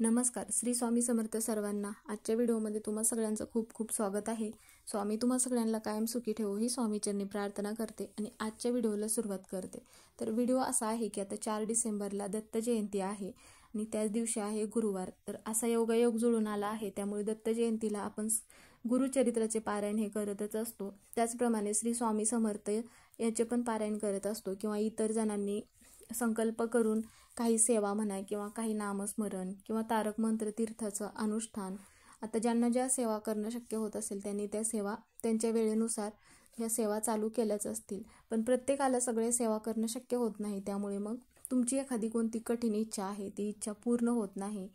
नमस्कार. श्री स्वामी समर्थ सर्वांना. आजच्या व्हिडिओमध्ये तुम्हा सगळ्यांचं खूप खूप स्वागत आहे. स्वामी तुम्हा सगळ्यांना कायम सुखी ठेवो ही स्वामीचरणी प्रार्थना करते आणि आजच्या व्हिडिओला सुरुवात करते. तर व्हिडिओ असा आहे की आता 4 डिसेंबरला दत्त जयंती आहे आणि त्याच दिवशी आहे गुरुवार. तर असा योगायोग जुळून आला आहे, त्यामुळे दत्त जयंतीला आपण गुरुचरित्राचे पारायण हे करतच असतो. त्याचप्रमाणे श्री स्वामी समर्थ याचे पण पारायण करत असतो किंवा इतर जणांनी संकल्प करून काही सेवा म्हणा किंवा काही नामस्मरण किंवा तारक मंत्र तीर्थाचं अनुष्ठान, आता ज्यांना ज्या सेवा करणं शक्य होत असेल त्यांनी त्या सेवा त्यांच्या वेळेनुसार ह्या सेवा चालू केल्याच असतील. पण प्रत्येकाला सगळे सेवा करणं शक्य होत नाही, त्यामुळे मग तुमची एखादी कोणती कठीण इच्छा आहे ती इच्छा पूर्ण होत नाही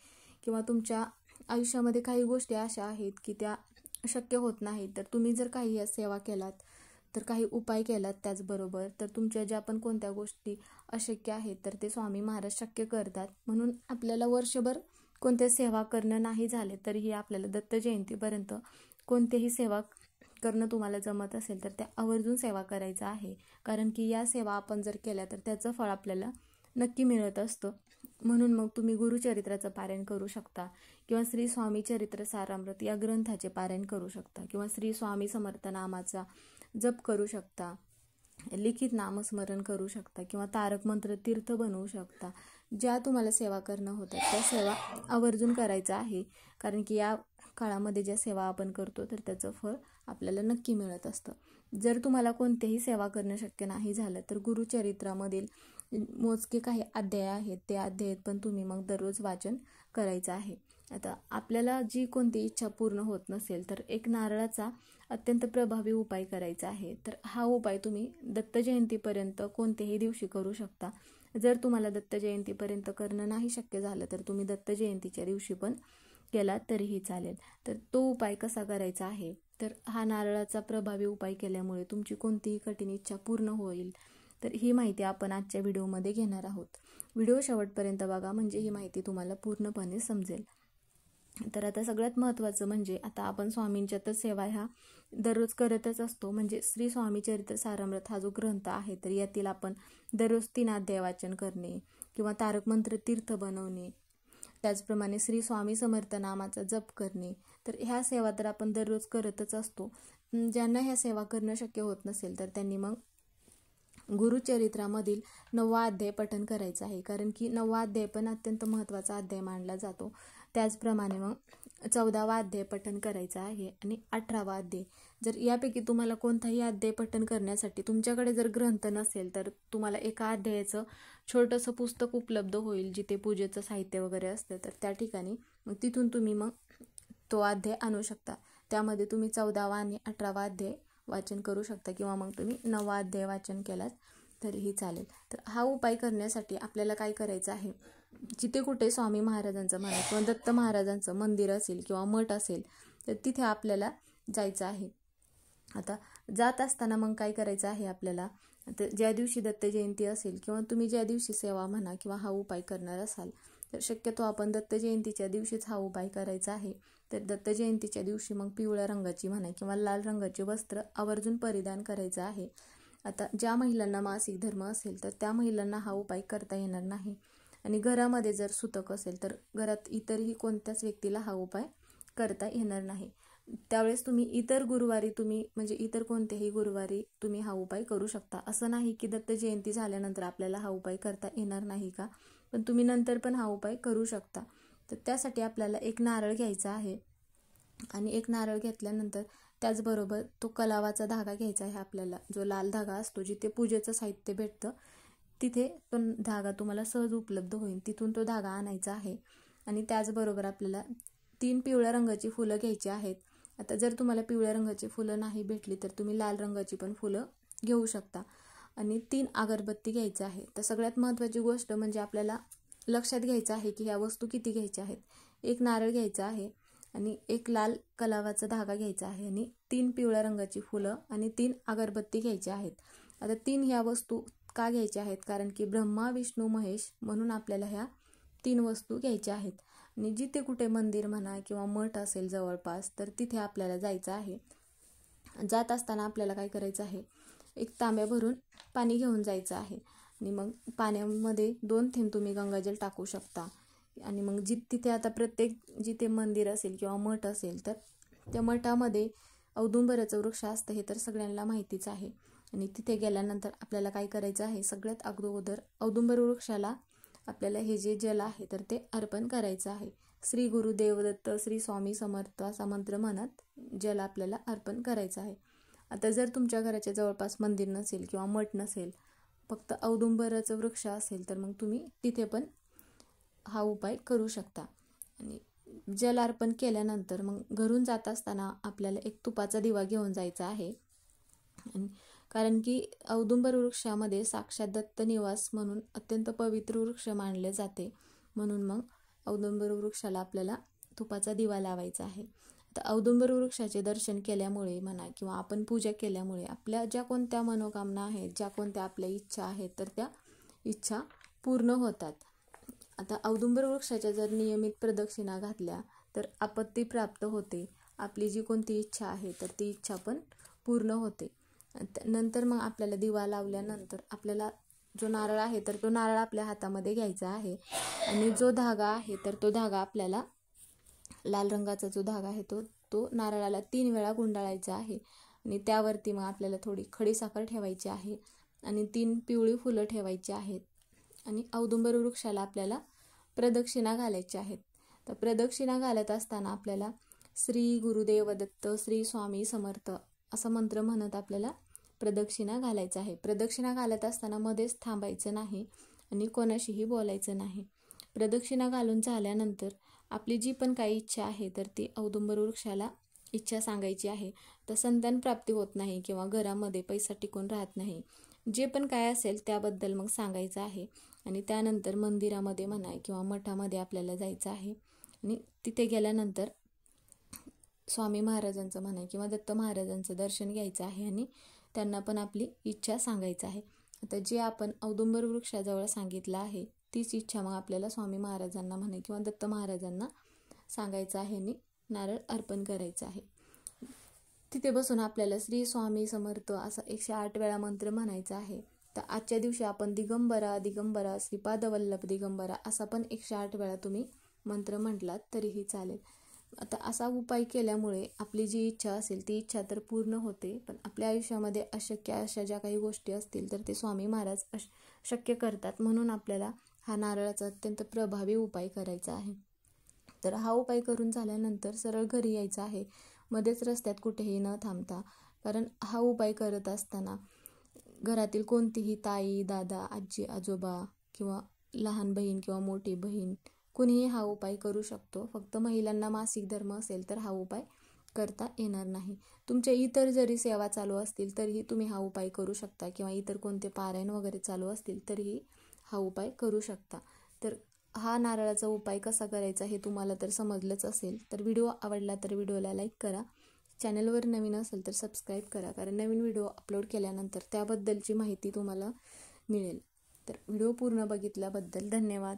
किंवा तुमच्या आयुष्यामध्ये काही गोष्टी अशा आहेत की त्या शक्य होत नाही, तर तुम्ही जर काही या सेवा केलात तर काही उपाय केलात त्याचबरोबर तर तुमच्या ज्या पण कोणत्या गोष्टी अशक्य आहेत तर ते स्वामी महाराज शक्य करतात. म्हणून आपल्याला वर्षभर कोणत्या सेवा करणं नाही झाले तरीही आपल्याला दत्त जयंतीपर्यंत कोणतेही सेवा करणं तुम्हाला जमत असेल तर त्या आवर्जून सेवा करायचा आहे. कारण की या सेवा आपण जर केल्या तर त्याचं फळ आपल्याला नक्की मिळत असतं. म्हणून मग तुम्ही गुरुचरित्राचं पारायण करू शकता किंवा श्री स्वामी चरित्र सारामृत या ग्रंथाचे पारायण करू शकता किंवा श्री स्वामी समर्थ नामाचा जप करू शकता, लिखित नामस्मरण करू शकता किंवा तारक मंत्र तीर्थ बनवू शकता. ज्या तुम्हाला सेवा करणं होतं त्या सेवा आवर्जून करायचं आहे. कारण की या काळामध्ये ज्या सेवा आपण करतो तर त्याचं फळ आपल्याला नक्की मिळत असतं. जर तुम्हाला कोणतेही सेवा करणं शक्य नाही झालं तर गुरुचरित्रामधील मोजके काही अध्याय आहेत, ते अध्यायात पण तुम्ही मग दररोज वाचन करायचं आहे. आता आपल्याला जी कोणती इच्छा पूर्ण होत नसेल तर एक नारळाचा अत्यंत प्रभावी उपाय करायचा आहे. तर हा उपाय तुम्ही दत्त जयंतीपर्यंत कोणत्याही दिवशी करू शकता. जर तुम्हाला दत्त जयंतीपर्यंत करणं नाही शक्य झालं तर तुम्ही दत्त जयंतीच्या दिवशी पण केला तरीही चालेल. तर तो उपाय कसा करायचा आहे, तर हा नारळाचा प्रभावी उपाय केल्यामुळे तुमची कोणतीही कठीण इच्छा पूर्ण होईल. तर ही माहिती आपण आजच्या व्हिडिओमध्ये घेणार आहोत. व्हिडिओ शेवटपर्यंत बघा म्हणजे ही माहिती तुम्हाला पूर्णपणे समजेल. तर आता सगळ्यात महत्त्वाचं म्हणजे आता आपण स्वामींच्या तर सेवा ह्या दररोज करतच असतो. म्हणजे श्री स्वामी चरित्र सारामृत हा जो ग्रंथ आहे तर यातील आपण दररोज 3 अध्याय वाचन करणे किंवा तारक मंत्र तीर्थ बनवणे, त्याचप्रमाणे श्री स्वामी समर्थ नामाचा जप करणे, तर ह्या सेवा तर आपण दररोज करतच असतो. ज्यांना ह्या सेवा करणं शक्य होत नसेल तर त्यांनी मग गुरुचरित्रामधील 9वा अध्याय पठण करायचा आहे. कारण की 9वा अध्याय पण अत्यंत महत्त्वाचा अध्याय मानला जातो. त्याचप्रमाणे मग 14वा अध्याय पठण करायचा आहे आणि 18वा अध्याय. जर यापैकी तुम्हाला कोणताही अध्याय पठण करण्यासाठी तुमच्याकडे जर ग्रंथ नसेल तर तुम्हाला एका अध्यायाचं छोटंसं पुस्तक उपलब्ध होईल जिथे पूजेचं साहित्य वगैरे असतं. तर त्या ठिकाणी मग तिथून तुम्ही मग तो अध्याय आणू शकता. त्यामध्ये तुम्ही 14वा आणि 18वा अध्याय वाचन करू शकता किंवा मग तुम्ही 9वा अध्याय वाचन केलात तरीही चालेल. तर हा उपाय करण्यासाठी आपल्याला काय करायचं आहे, जिथे कुठे स्वामी महाराजांचं म्हणा किंवा दत्त महाराजांचं मंदिर असेल किंवा मठ असेल तर तिथे आपल्याला जायचं आहे. आता जात असताना मग काय करायचं आहे आपल्याला, तर ज्या दिवशी दत्त जयंती असेल किंवा तुम्ही ज्या दिवशी सेवा म्हणा किंवा हा उपाय करणार असाल तर शक्यतो आपण दत्त जयंतीच्या दिवशीच हा उपाय करायचा आहे. तर दत्त जयंतीच्या दिवशी मग पिवळ्या रंगाची म्हणा किंवा लाल रंगाचे वस्त्र आवर्जून परिधान करायचं आहे. आता ज्या महिलांना मासिक धर्म असेल तर त्या महिलांना हा उपाय करता येणार नाही आणि घरामध्ये जर सुतक असेल तर घरात इतरही कोणत्याच व्यक्तीला हा उपाय करता येणार नाही. त्यावेळेस तुम्ही इतर गुरुवारी म्हणजे इतर कोणत्याही गुरुवारी तुम्ही हा उपाय करू शकता. असं नाही की दत्त जयंती झाल्यानंतर आपल्याला हा उपाय करता येणार नाही का, पण तुम्ही नंतर पण हा उपाय करू शकता. तर त्यासाठी आपल्याला एक नारळ घ्यायचा आहे आणि एक नारळ घेतल्यानंतर त्याचबरोबर तो कलावाचा धागा घ्यायचा आहे आपल्याला, जो लाल धागा असतो जिथे पूजेचं साहित्य भेटतं तिथे तो धागा तुम्हाला सहज उपलब्ध होईल, तिथून तो धागा आणायचा आहे. आणि त्याचबरोबर आपल्याला 3 पिवळ्या रंगाची फुलं घ्यायची आहेत. आता जर तुम्हाला पिवळ्या रंगाची फुलं नाही भेटली तर तुम्ही लाल रंगाची पण फुलं घेऊ शकता आणि 3 अगरबत्ती घ्यायचं आहे. तर सगळ्यात महत्त्वाची गोष्ट म्हणजे आपल्याला लक्षात घ्यायचं आहे की ह्या वस्तू किती घ्यायच्या आहेत. एक नारळ घ्यायचा आहे आणि एक लाल कलावाचा धागा घ्यायचा आहे आणि 3 पिवळ्या रंगाची फुलं आणि 3 अगरबत्ती घ्यायच्या आहेत. आता 3 ह्या वस्तू का घ्यायच्या आहेत, कारण की ब्रह्मा विष्णू महेश म्हणून आपल्याला ह्या 3 वस्तू घ्यायच्या आहेत. आणि जिथे कुठे मंदिर म्हणा किंवा मठ असेल जवळपास तर तिथे आपल्याला जायचं आहे. जात असताना आपल्याला काय करायचं आहे, एक तांब्या भरून पाणी घेऊन जायचं आहे आणि मग पाण्यामध्ये 2 थेंब तुम्ही गंगाजल टाकू शकता आणि मग तिथे आता प्रत्येक जिथे मंदिर असेल किंवा मठ असेल तर त्या मठामध्ये औदुंबराचं वृक्ष असतं हे तर सगळ्यांना माहितीच आहे. आणि तिथे गेल्यानंतर आपल्याला काय करायचं आहे, सगळ्यात अगोदर औदुंबर वृक्षाला आपल्याला हे जे जल आहे तर ते अर्पण करायचं आहे. श्री गुरुदेव दत्त, श्री स्वामी समर्थ असा मंत्र म्हणत जल आपल्याला अर्पण करायचं आहे. आता जर तुमच्या घराच्या जवळपास मंदिर नसेल किंवा मठ नसेल, फक्त औदुंबराचं वृक्ष असेल तर मग तुम्ही तिथे पण हा उपाय करू शकता. आणि जल अर्पण केल्यानंतर मग घरून जात असताना आपल्याला एक तुपाचा दिवा घेऊन जायचा आहे. कारण की औदुंबर वृक्षामध्ये साक्षात दत्त निवास म्हणून अत्यंत पवित्र वृक्ष मानले जाते. म्हणून मग औदुंबर वृक्षाला आपल्याला तुपाचा दिवा लावायचा आहे. आता औदुंबर वृक्षाचे दर्शन केल्यामुळे म्हणा किंवा आपण पूजा केल्यामुळे आपल्या ज्या कोणत्या मनोकामना आहेत, ज्या कोणत्या आपल्या इच्छा आहेत तर त्या इच्छा पूर्ण होतात. आता औदुंबर वृक्षाच्या जर नियमित प्रदक्षिणा घातल्या तर आपत्ती प्राप्त होते. आपली जी कोणती इच्छा आहे तर ती इच्छा पण पूर्ण होते. नंतर मग आपल्याला दिवा लावल्यानंतर आपल्याला जो नारळ आहे तर तो नारळ आपल्या हातामध्ये घ्यायचा आहे. आणि जो धागा आहे तर तो धागा आपल्याला लाल रंगाचा जो धागा आहे तो नारळाला 3 वेळा गुंडाळायचा आहे. आणि त्यावरती मग आपल्याला थोडी खडीसाखर ठेवायची आहे आणि 3 पिवळी फुलं ठेवायची आहेत. आणि औदुंबर वृक्षाला आपल्याला प्रदक्षिणा घालायची आहेत. तर प्रदक्षिणा घालत असताना आपल्याला श्री गुरुदेव दत्त, श्री स्वामी समर्थ असा मंत्र म्हणत आपल्याला प्रदक्षिणा घालायचं आहे. प्रदक्षिणा घालत असताना मध्येच थांबायचं नाही आणि कोणाशीही बोलायचं नाही. प्रदक्षिणा घालून झाल्यानंतर आपली जी पण काही इच्छा आहे तर ती औदुंबर वृक्षाला इच्छा सांगायची आहे. तर संतान प्राप्ती होत नाही किंवा घरामध्ये पैसा टिकून राहत नाही, जे पण काय असेल त्याबद्दल मग सांगायचं आहे. आणि त्यानंतर मंदिरामध्ये म्हणा किंवा मठामध्ये आपल्याला जायचं आहे. आणि तिथे गेल्यानंतर स्वामी महाराजांचं म्हणा किंवा दत्त महाराजांचं दर्शन घ्यायचं आहे आणि त्यांना पण आपली इच्छा सांगायचं आहे. आता जे आपण औदुंबर वृक्षाजवळ सांगितलं आहे तीच इच्छा मग आपल्याला स्वामी महाराजांना म्हणा किंवा दत्त महाराजांना सांगायचं आहे आणि नारळ अर्पण करायचं आहे. तिथे बसून आपल्याला श्री स्वामी समर्थ असा 108 वेळा मंत्र म्हणायचा आहे. तर आजच्या दिवशी आपण दिगंबरा दिगंबरा श्रीपादवल्लभ दिगंबरा असा पण 108 वेळा तुम्ही मंत्र म्हटलात तरीही चालेल. आता असा उपाय केल्यामुळे आपली जी इच्छा असेल ती इच्छा तर पूर्ण होते, पण आपल्या आयुष्यामध्ये अशक्य अशा ज्या काही गोष्टी असतील तर ते स्वामी महाराज शक्य करतात. म्हणून आपल्याला हा नारळाचा अत्यंत प्रभावी उपाय करायचा आहे. तर हा उपाय करून झाल्यानंतर सरळ घरी यायचं आहे, मध्येच रस्त्यात कुठेही न थांबता. कारण हा उपाय करत असताना घरातील कोणतीही ताई, दादा, आजी, आजोबा किंवा लहान बहीण किंवा मोठी बहीण कुणीही हा उपाय करू शकतो. फक्त महिलांना मासिक धर्म असेल तर हा उपाय करता येणार नाही. तुमच्या इतर जरी सेवा चालू असतील तरीही तुम्ही हा उपाय करू शकता किंवा इतर कोणते पारायण वगैरे चालू असतील तरीही हा उपाय करू शकता. तर हा नारळाचा उपाय कसा करायचा हे तुम्हाला तर समजलंच असेल. तर व्हिडिओ आवडला तर व्हिडिओला लाईक करा. चॅनलवर नवीन असेल तर सबस्क्राईब करा, कारण नवीन व्हिडिओ अपलोड केल्यानंतर त्याबद्दलची माहिती तुम्हाला मिळेल. तर व्हिडिओ पूर्ण बघितल्याबद्दल धन्यवाद.